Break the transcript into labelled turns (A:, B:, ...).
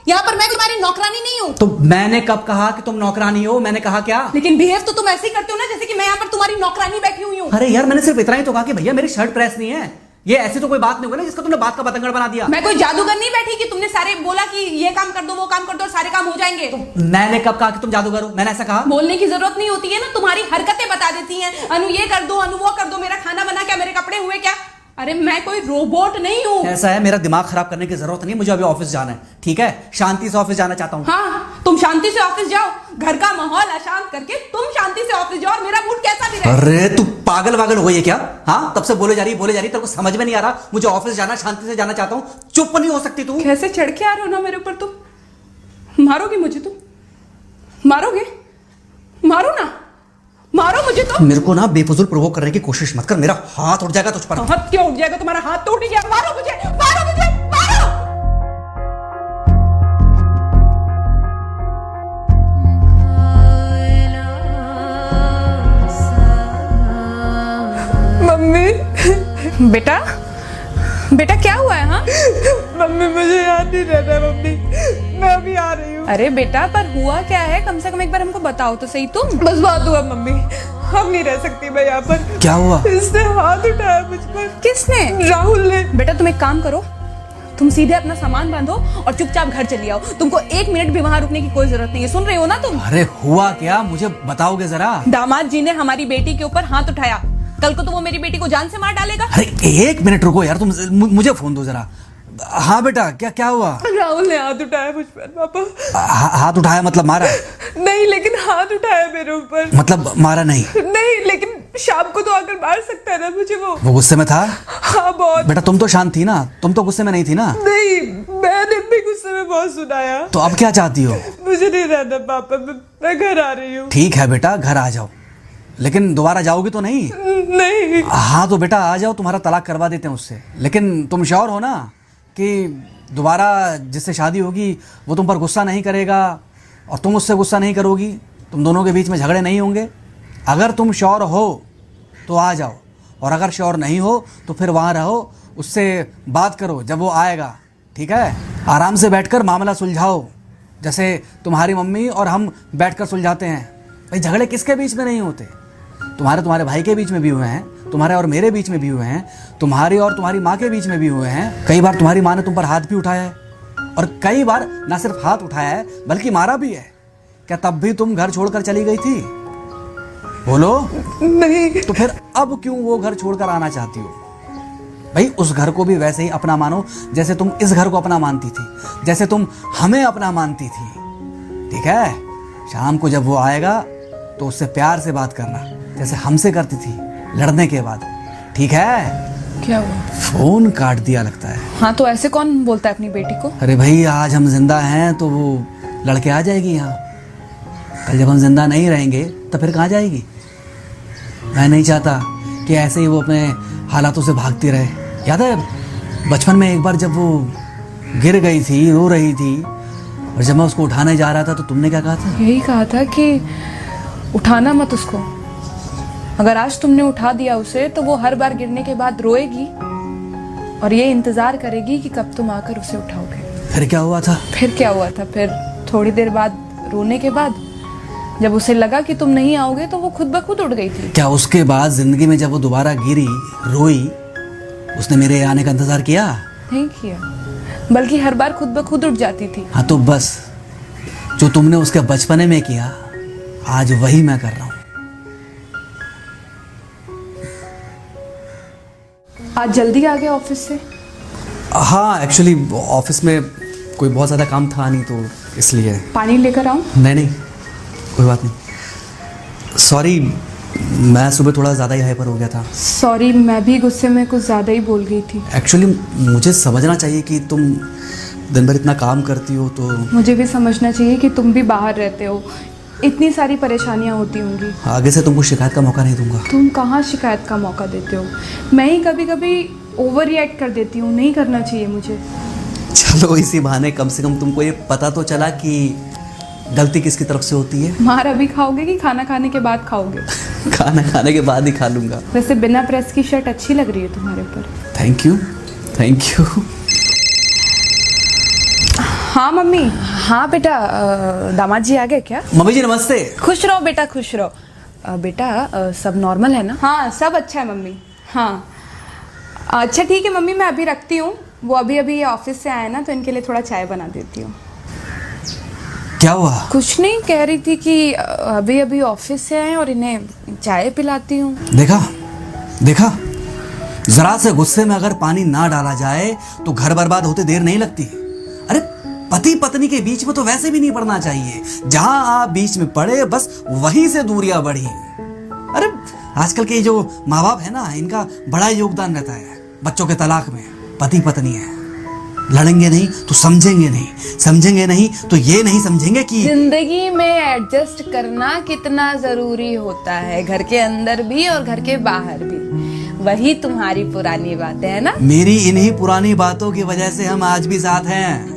A: यहाँ पर मैं तुम्हारी नौकरानी नहीं हूँ।
B: तो मैंने कब कहा कि तुम नौकरानी हो? मैंने कहा क्या?
A: लेकिन बिहेव तो तुम ऐसे ही करते हो ना जैसे कि मैं यहाँ पर तुम्हारी नौकरानी बैठी हुई हूँ।
B: अरे यार मैंने सिर्फ इतना ही तो कहा कि भैया मेरी शर्ट प्रेस नहीं है। ये ऐसी तो कोई बात नहीं होगी ना जिसका तुमने बात का बतंगड़ बना दिया।
A: मैं कोई जादूगर नहीं बैठी कि तुमने सारे बोला कि ये काम कर दो वो काम कर दो और सारे काम हो जाएंगे।
B: मैंने कब कहा कि तुम जादूगर हो? मैंने ऐसा कहा?
A: बोलने की जरूरत नहीं होती है ना, तुम्हारी हरकतें बता देती हैं। अनु ये कर दो, अनु वो कर दो, मेरा खाना बना क्या, मेरे कपड़े हुए क्या। अरे मैं कोई रोबोट नहीं हूँ।
B: ऐसा है, मेरा दिमाग खराब करने की जरूरत नहीं है, मुझे अभी ऑफिस जाना है। ठीक है, शांति से ऑफिस जाना चाहता हूँ।
A: हाँ तुम शांति से ऑफिस जाओ, घर का माहौल अशांत करके तुम शांति से ऑफिस जाओ और मेरा मूड कैसा भी रहे।
B: अरे तू पागल वागल हो ये क्या? हाँ तब से बोले जा रही तेरे को समझ में नहीं आ रहा। मुझे ऑफिस जाना, शांति से जाना चाहता हूँ। चुप नहीं हो सकती तू?
A: कैसे चढ़ के आ रहे हो ना मेरे ऊपर तुम। मारोगे मुझे? तुम मारोगे? मारो ना, मारो मुझे। तो
B: मेरे को ना बेफजूल प्रोवोक करने की कोशिश मत कर, मेरा हाथ उठ जाएगा तुझ पर।
A: हाथ क्यों उठ जाएगा? तुम्हारा हाथ तो उठ ही गया। मारो मुझे, मारो मुझे, मारो। मम्मी। बेटा बेटा क्या हुआ है? हाँ
C: मम्मी मुझे याद नहीं रहता मम्मी, मैं अभी आ रही हूँ।
A: अरे बेटा पर हुआ क्या है? कम से कम एक बार हमको बताओ तो सही। तुम
C: बस बात हुआ मम्मी, हम नहीं रह सकती मैं यहाँ पर।
B: क्या हुआ?
C: इसने हाथ उठाया मुझ पर।
A: किसने?
C: राहुल ने।
A: बेटा तुम एक काम करो, तुम सीधे अपना सामान बांधो और चुपचाप घर चली आओ। तुमको 1 मिनट भी वहां रुकने की कोई जरूरत नहीं है। सुन रहे हो ना तुम?
B: अरे हुआ क्या, मुझे बताओगे जरा?
A: दामाद जी ने हमारी बेटी के ऊपर हाथ उठाया। कल को तो वो मेरी बेटी को जान से मार डालेगा।
B: अरे 1 मिनट रुको यार, तुम मुझे फोन दो जरा। हाँ बेटा, क्या क्या हुआ?
C: राहुल ने हाथ उठाया मुझ पर पापा।
B: हाथ उठाया मतलब मारा?
C: नहीं लेकिन हाथ उठाया मेरे ऊपर।
B: मतलब मारा नहीं?
C: नहीं लेकिन शाम को तो आकर मार सकता है ना मुझे वो
B: गुस्से में था?
C: हाँ बहुत।
B: बेटा तुम तो शांत थी ना, तुम तो गुस्से में नहीं थी ना?
C: नहीं मैंने भी गुस्से में बहुत सुनाया।
B: तो अब क्या चाहती हो?
C: मुझे नहीं रहना पापा, मैं घर आ रही हूँ।
B: ठीक है बेटा, घर आ जाओ, लेकिन दोबारा जाओगी तो नहीं?
C: नहीं।
B: हाँ तो बेटा आ जाओ, तुम्हारा तलाक करवा देते हैं उससे। लेकिन तुम श्योर हो ना कि दोबारा जिससे शादी होगी वो तुम पर गुस्सा नहीं करेगा और तुम उससे गुस्सा नहीं करोगी, तुम दोनों के बीच में झगड़े नहीं होंगे? अगर तुम श्योर हो तो आ जाओ, और अगर श्योर नहीं हो तो फिर वहाँ रहो, उससे बात करो जब वो आएगा। ठीक है, आराम से बैठकर मामला सुलझाओ, जैसे तुम्हारी मम्मी और हम बैठकर सुलझाते हैं। भाई झगड़े किसके बीच में नहीं होते? तुम्हारे भाई के बीच में भी हुए हैं, तुम्हारे और मेरे बीच में भी हुए हैं, तुम्हारी और तुम्हारी माँ के बीच में भी हुए हैं। कई बार तुम्हारी माँ ने तुम पर हाथ भी उठाया है, और कई बार ना सिर्फ हाथ उठाया है बल्कि मारा भी है। क्या तब भी तुम घर छोड़कर चली गई थी? बोलो।
C: नहीं।
B: तो फिर अब क्यों वो घर छोड़कर आना चाहती हो? भाई उस घर को भी वैसे ही अपना मानो जैसे तुम इस घर को अपना मानती थी, जैसे तुम हमें अपना मानती थी। ठीक है, शाम को जब वो आएगा तो उससे प्यार से बात करना जैसे हमसे करती थी लड़ने के बाद। ठीक है?
A: क्या हुआ?
B: फोन काट दिया लगता है।
A: हाँ तो ऐसे कौन बोलता है अपनी बेटी को?
B: अरे भाई आज हम जिंदा हैं तो वो लड़के आ जाएगी यहाँ, कल जब हम जिंदा नहीं रहेंगे तो फिर कहाँ जाएगी? मैं नहीं चाहता कि ऐसे ही वो अपने हालातों से भागती रहे। याद है बचपन में एक बार जब वो गिर गई थी, रो रही थी, और जब मैं उसको उठाने जा रहा था तो तुमने क्या कहा था?
A: यही कहा था कि उठाना मत उसको। अगर आज तुमने उठा दिया उसे तो वो हर बार गिरने के बाद रोएगी और ये इंतजार करेगी कि कब तुम आकर उसे उठाओगे।
B: फिर क्या हुआ था?
A: फिर क्या हुआ था? फिर थोड़ी देर बाद रोने के बाद जब उसे लगा कि तुम नहीं आओगे तो वो खुद ब खुद उठ गई थी।
B: क्या उसके बाद जिंदगी में जब वो दोबारा गिरी, रोई, उसने मेरे आने का इंतजार किया?
A: नहीं किया, बल्कि हर बार खुद ब खुद उठ जाती थी।
B: हाँ तो बस जो तुमने उसके बचपने में किया आज वही मैं कर रहा हूँ।
A: आज जल्दी आ गए ऑफिस से?
B: हाँ एक्चुअली ऑफिस में कोई बहुत ज़्यादा काम था नहीं तो इसलिए।
A: पानी लेकर आऊं?
B: नहीं कोई बात नहीं, सॉरी मैं सुबह थोड़ा ज़्यादा ही हाइपर हो गया था।
A: सॉरी, मैं भी गुस्से में कुछ ज़्यादा ही बोल गई थी।
B: एक्चुअली मुझे समझना चाहिए कि तुम दिन भर इतना काम करती हो तो।
A: मुझे भी समझना चाहिए कि तुम भी बाहर रहते हो, इतनी सारी परेशानियां होती होंगी।
B: आगे से तुमको शिकायत का मौका नहीं दूंगा।
A: तुम कहाँ शिकायत का मौका देते हो? मैं ही कभी कभी ओवर रिएक्ट कर देती हूँ, नहीं करना चाहिए मुझे।
B: चलो इसी बहाने कम से कम तुमको ये पता तो चला कि गलती किसकी तरफ से होती है।
A: मार अभी खाओगे कि खाना खाने के बाद खाओगे?
B: खाना खाने के बाद ही खा लूंगा।
A: वैसे बिना प्रेस की शर्ट अच्छी लग रही है तुम्हारे ऊपर।
B: Thank you.
A: हाँ मम्मी। हाँ बेटा, दामाद जी आ गए क्या?
B: मम्मी जी नमस्ते।
A: खुश रहो बेटा, खुश रहो। बेटा सब नॉर्मल है ना? हाँ सब अच्छा है मम्मी। हाँ अच्छा ठीक है मम्मी, मैं अभी रखती हूँ। वो अभी अभी ऑफिस से आए ना, तो इनके लिए थोड़ा चाय बना देती हूँ।
B: क्या हुआ?
A: कुछ नहीं, कह रही थी कि अभी अभी ऑफिस से आए और इन्हें चाय पिलाती हूँ।
B: देखा देखा, जरा से गुस्से में अगर पानी ना डाला जाए तो घर बर्बाद होते देर नहीं लगती। अरे पति पत्नी के बीच में तो वैसे भी नहीं पड़ना चाहिए। जहां आप बीच में पड़े बस वहीं से दूरियां बढ़ी। अरे आजकल के जो माँ बाप है ना, इनका बड़ा योगदान रहता है बच्चों के तलाक में। पति पत्नी है, लड़ेंगे नहीं तो समझेंगे नहीं, समझेंगे नहीं तो ये नहीं समझेंगे कि
A: जिंदगी में एडजस्ट करना कितना जरूरी होता है, घर के अंदर भी और घर के बाहर भी। वही तुम्हारी पुरानी बातें है ना।
B: मेरी इन्हीं पुरानी बातों की वजह से हम आज भी साथ हैं।